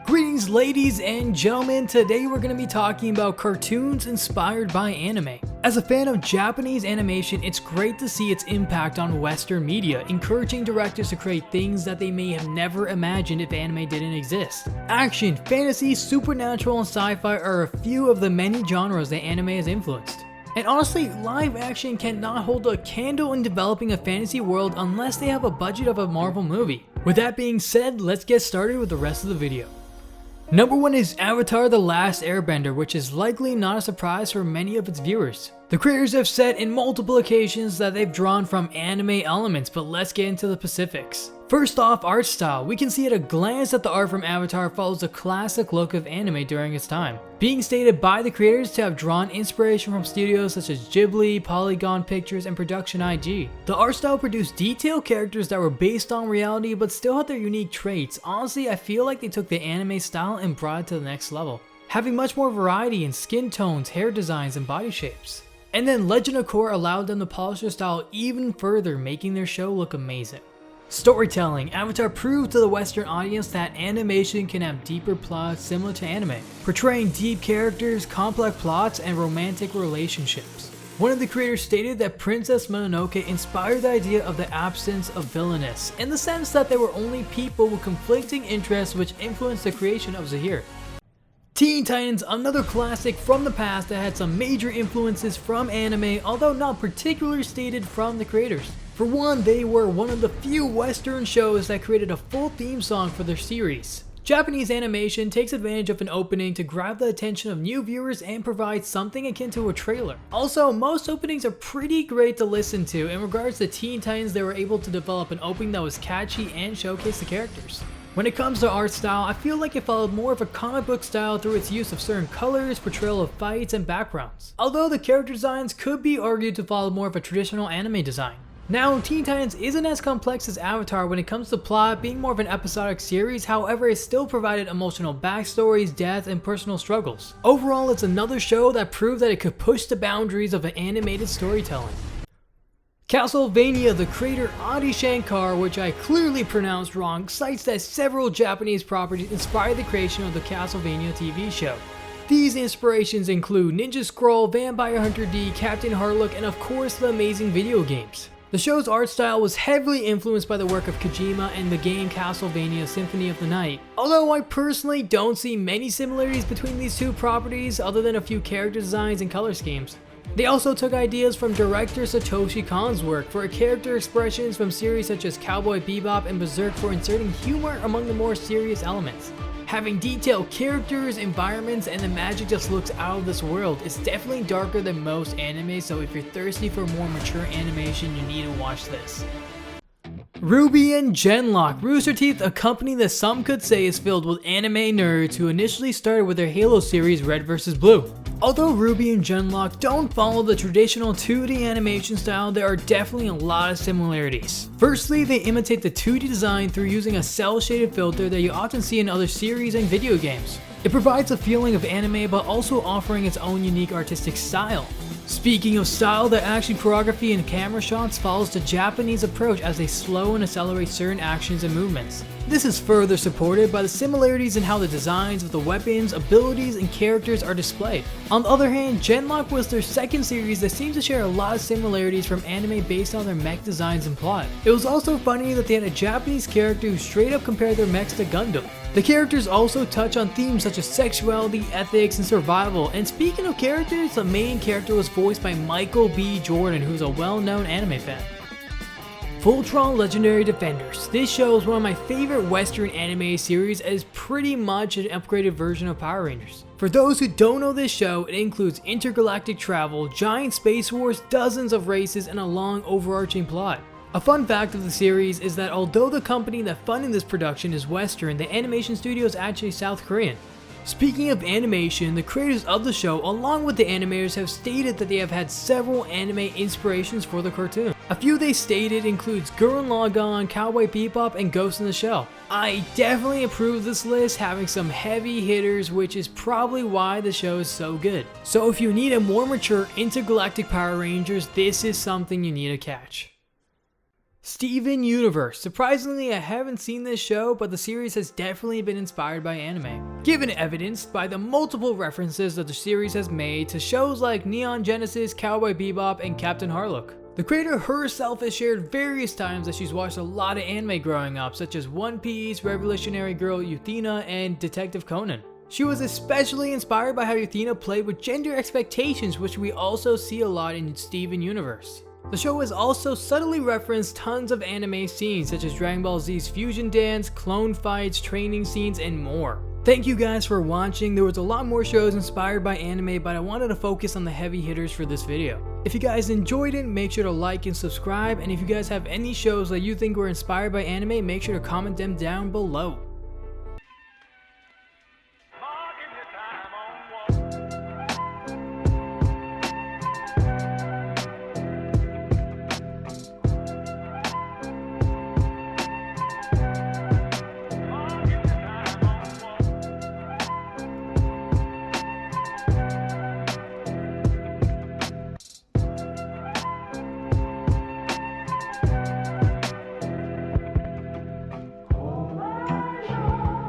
Greetings ladies and gentlemen, today we're going to be talking about cartoons inspired by anime. As a fan of Japanese animation, it's great to see its impact on Western media, encouraging directors to create things that they may have never imagined if anime didn't exist. Action, fantasy, supernatural, and sci-fi are a few of the many genres that anime has influenced. And honestly, live action cannot hold a candle in developing a fantasy world unless they have a budget of a Marvel movie. With that being said, let's get started with the rest of the video. Number 1 is Avatar: The Last Airbender, which is likely not a surprise for many of its viewers. The creators have said in multiple occasions that they've drawn from anime elements, but let's get into the specifics. First off, art style. We can see at a glance that the art from Avatar follows the classic look of anime during its time, being stated by the creators to have drawn inspiration from studios such as Ghibli, Polygon Pictures, and Production IG. The art style produced detailed characters that were based on reality but still had their unique traits. Honestly, I feel like they took the anime style and brought it to the next level, having much more variety in skin tones, hair designs, and body shapes. And then Legend of Korra allowed them to polish their style even further, making their show look amazing. Storytelling. Avatar proved to the Western audience that animation can have deeper plots similar to anime, portraying deep characters, complex plots, and romantic relationships. One of the creators stated that Princess Mononoke inspired the idea of the absence of villainous, in the sense that there were only people with conflicting interests which influenced the creation of Zahir. Teen Titans, another classic from the past that had some major influences from anime, although not particularly stated from the creators. For one, they were one of the few Western shows that created a full theme song for their series. Japanese animation takes advantage of an opening to grab the attention of new viewers and provide something akin to a trailer. Also, most openings are pretty great to listen to. In regards to Teen Titans, they were able to develop an opening that was catchy and showcase the characters. When it comes to art style, I feel like it followed more of a comic book style through its use of certain colors, portrayal of fights, and backgrounds. Although the character designs could be argued to follow more of a traditional anime design. Now, Teen Titans isn't as complex as Avatar when it comes to plot, being more of an episodic series. However, it still provided emotional backstories, death, and personal struggles. Overall, it's another show that proved that it could push the boundaries of an animated storytelling. Castlevania. The creator Adi Shankar, which I clearly pronounced wrong, cites that several Japanese properties inspired the creation of the Castlevania TV show. These inspirations include Ninja Scroll, Vampire Hunter D, Captain Harlock, and of course the amazing video games. The show's art style was heavily influenced by the work of Kojima and the game Castlevania Symphony of the Night. Although I personally don't see many similarities between these two properties other than a few character designs and color schemes. They also took ideas from director Satoshi Kon's work for character expressions from series such as Cowboy Bebop and Berserk for inserting humor among the more serious elements. Having detailed characters, environments, and the magic just looks out of this world. It's definitely darker than most anime, so if you're thirsty for more mature animation, you need to watch this. RWBY and Genlock. Rooster Teeth, a company that some could say is filled with anime nerds who initially started with their Halo series Red vs. Blue. Although RWBY and Genlock don't follow the traditional 2D animation style, there are definitely a lot of similarities. Firstly, they imitate the 2D design through using a cel-shaded filter that you often see in other series and video games. It provides a feeling of anime but also offering its own unique artistic style. Speaking of style, the action choreography and camera shots follows the Japanese approach as they slow and accelerate certain actions and movements. This is further supported by the similarities in how the designs of the weapons, abilities, and characters are displayed. On the other hand, Genlock was their second series that seems to share a lot of similarities from anime based on their mech designs and plot. It was also funny that they had a Japanese character who straight up compared their mechs to Gundam. The characters also touch on themes such as sexuality, ethics, and survival. And speaking of characters, the main character was voiced by Michael B. Jordan, who's a well-known anime fan. Voltron Legendary Defenders. This show is one of my favorite Western anime series as pretty much an upgraded version of Power Rangers. For those who don't know this show, it includes intergalactic travel, giant space wars, dozens of races, and a long overarching plot. A fun fact of the series is that although the company that funded this production is Western, the animation studio is actually South Korean. Speaking of animation, the creators of the show, along with the animators, have stated that they have had several anime inspirations for the cartoon. A few they stated includes Gurren Lagann, Cowboy Bebop, and Ghost in the Shell. I definitely approve this list, having some heavy hitters, which is probably why the show is so good. So if you need a more mature intergalactic Power Rangers, this is something you need to catch. Steven Universe. Surprisingly, I haven't seen this show, but the series has definitely been inspired by anime, given evidenced by the multiple references that the series has made to shows like Neon Genesis, Cowboy Bebop, and Captain Harlock. The creator herself has shared various times that she's watched a lot of anime growing up, such as One Piece, Revolutionary Girl Yuthina, and Detective Conan. She was especially inspired by how Yuthina played with gender expectations, which we also see a lot in Steven Universe. The show has also subtly referenced tons of anime scenes such as Dragon Ball Z's fusion dance, clone fights, training scenes, and more. Thank you guys for watching. There was a lot more shows inspired by anime, but I wanted to focus on the heavy hitters for this video. If you guys enjoyed it, make sure to like and subscribe, and if you guys have any shows that you think were inspired by anime, make sure to comment them down below.